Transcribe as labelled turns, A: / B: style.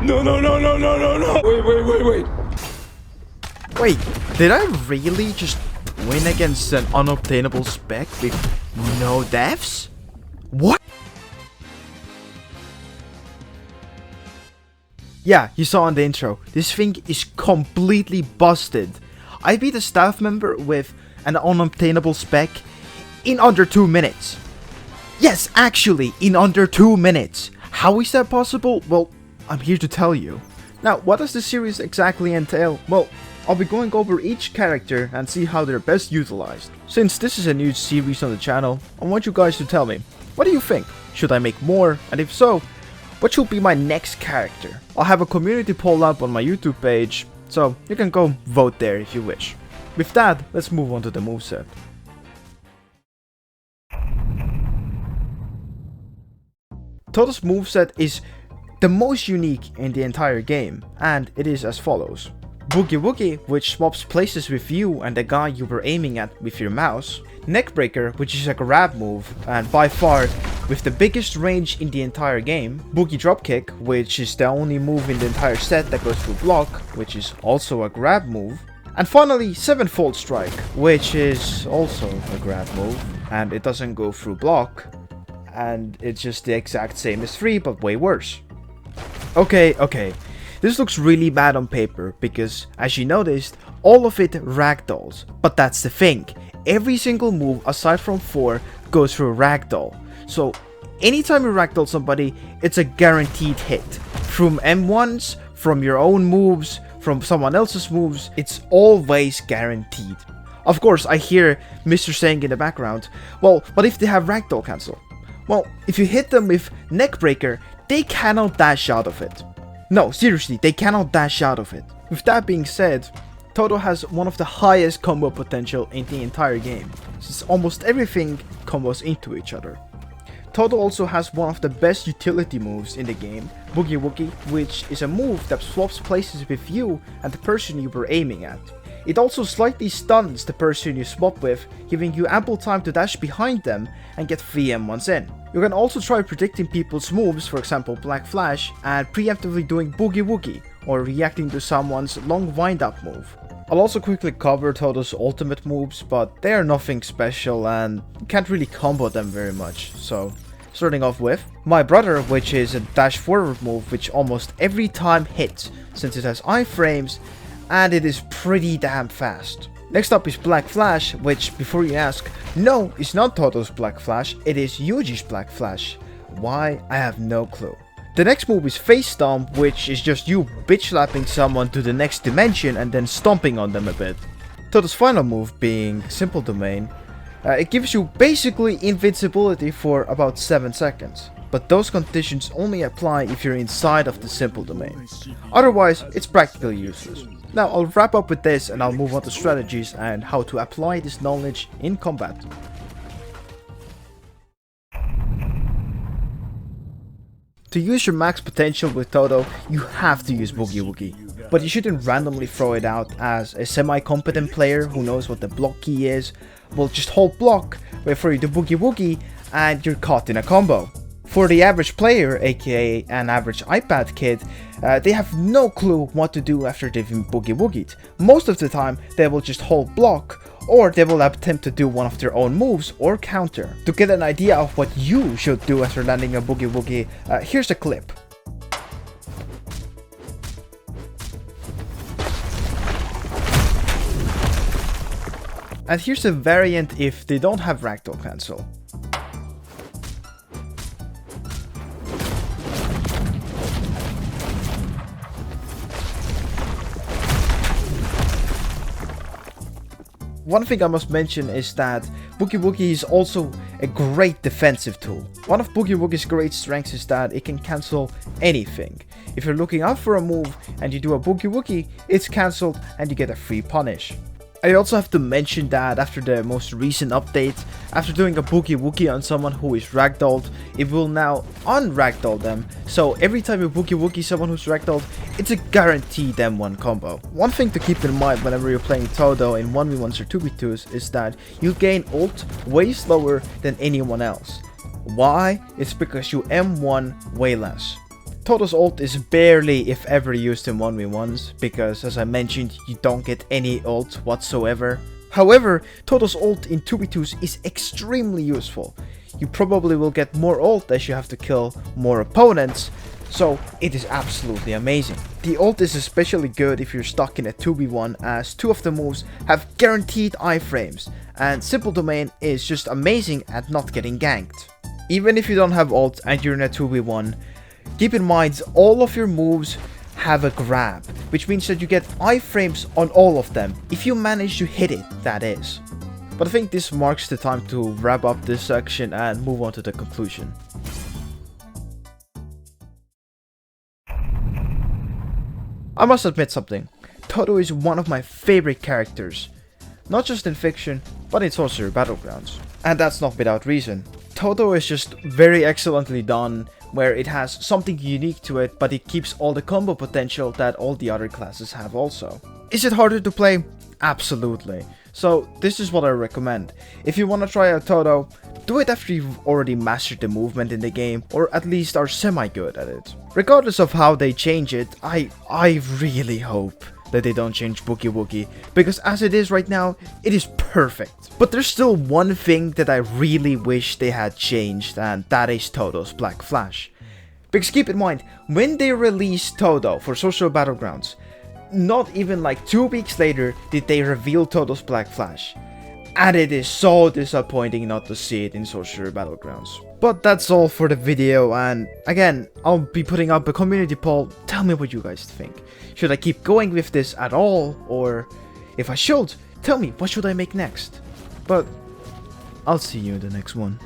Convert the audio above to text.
A: No, no, no, no, no, no, no. Wait.
B: Wait, did I really just win against an unobtainable spec with no deaths? What? Yeah, you saw in the intro, this thing is completely busted. I beat a staff member with an unobtainable spec in under 2 minutes. Yes, actually, in under 2 minutes. How is that possible? Well, I'm here to tell you. Now, what does this series exactly entail? Well, I'll be going over each character and see how they're best utilized. Since this is a new series on the channel, I want you guys to tell me, what do you think? Should I make more? And if so, what should be my next character? I'll have a community poll up on my YouTube page, so you can go vote there if you wish. With that, let's move on to the moveset. Todo's moveset is the most unique in the entire game, and it is as follows. Boogie Woogie, which swaps places with you and the guy you were aiming at with your mouse. Neckbreaker, which is a grab move, and by far with the biggest range in the entire game. Boogie Dropkick, which is the only move in the entire set that goes through block, which is also a grab move. And finally, Sevenfold Strike, which is also a grab move, and it doesn't go through block, and it's just the exact same as 3, but way worse. Okay. This looks really bad on paper because, as you noticed, all of it ragdolls. But that's the thing, every single move aside from 4 goes through ragdoll. So anytime you ragdoll somebody, it's a guaranteed hit. From M1s, from your own moves, from someone else's moves, it's always guaranteed. Of course, I hear Mr. saying in the background, well, but if they have ragdoll cancel? Well, if you hit them with Neckbreaker, they cannot dash out of it. No, seriously, they cannot dash out of it. With that being said, Todo has one of the highest combo potential in the entire game, since almost everything combos into each other. Todo also has one of the best utility moves in the game, Boogie Woogie, which is a move that swaps places with you and the person you were aiming at. It also slightly stuns the person you swap with, giving you ample time to dash behind them and get free M1s in. You can also try predicting people's moves, for example Black Flash, and preemptively doing Boogie Woogie, or reacting to someone's long wind-up move. I'll also quickly cover Todo's ultimate moves, but they are nothing special and you can't really combo them very much, so starting off with My Brother, which is a dash forward move which almost every time hits, since it has iframes and it is pretty damn fast. Next up is Black Flash, which, before you ask, no, it's not Todo's Black Flash, it is Yuji's Black Flash. Why? I have no clue. The next move is Face Stomp, which is just you bitch slapping someone to the next dimension and then stomping on them a bit. Todo's final move being Simple Domain. It gives you basically invincibility for about 7 seconds, but those conditions only apply if you're inside of the Simple Domain. Otherwise, it's practically useless. Now I'll wrap up with this and I'll move on to strategies and how to apply this knowledge in combat. To use your max potential with Todo, you have to use Boogie Woogie. But you shouldn't randomly throw it out as a semi-competent player who knows what the block key is. Will just hold block, wait for you to Boogie Woogie, and you're caught in a combo. For the average player, aka an average iPad kid, they have no clue what to do after they've been Boogie Woogied. Most of the time, they will just hold block, or they will attempt to do one of their own moves or counter. To get an idea of what you should do after landing a Boogie Woogie, here's a clip. And here's a variant if they don't have ragdoll cancel. One thing I must mention is that Boogie Woogie is also a great defensive tool. One of Boogie Woogie's great strengths is that it can cancel anything. If you're looking out for a move and you do a Boogie Woogie, it's cancelled and you get a free punish. I also have to mention that after the most recent update, after doing a Boogie Woogie on someone who is ragdolled, it will now unragdoll them, so every time you Boogie Woogie someone who's ragdolled, it's a guaranteed M1 combo. One thing to keep in mind whenever you're playing Todo in 1v1s or 2v2s is that you gain ult way slower than anyone else. Why? It's because you M1 way less. Todo's ult is barely if ever used in 1v1s, because as I mentioned, you don't get any ult whatsoever. However, Todo's ult in 2v2s is extremely useful. You probably will get more ult as you have to kill more opponents, so it is absolutely amazing. The ult is especially good if you're stuck in a 2v1, as 2 of the moves have guaranteed iframes, and Simple Domain is just amazing at not getting ganked. Even if you don't have ult and you're in a 2v1, keep in mind all of your moves have a grab, which means that you get iframes on all of them, if you manage to hit it, that is. But I think this marks the time to wrap up this section and move on to the conclusion. I must admit something, Todo is one of my favorite characters, not just in fiction, but in Sorcerer Battlegrounds. And that's not without reason. Todo is just very excellently done, where it has something unique to it, but it keeps all the combo potential that all the other classes have also. Is it harder to play? Absolutely. So this is what I recommend. If you want to try out Todo, do it after you've already mastered the movement in the game, or at least are semi-good at it. Regardless of how they change it, I really hope that they don't change Boogie Woogie, because as it is right now, it is perfect. But there's still one thing that I really wish they had changed, and that is Todo's Black Flash. Because keep in mind, when they released Todo for Sorcerer Battlegrounds, not even like 2 weeks later did they reveal Todo's Black Flash. And it is so disappointing not to see it in Sorcerer Battlegrounds. But that's all for the video, and again, I'll be putting up a community poll. Tell me what you guys think. Should I keep going with this at all, or if I should, tell me what should I make next. But I'll see you in the next one.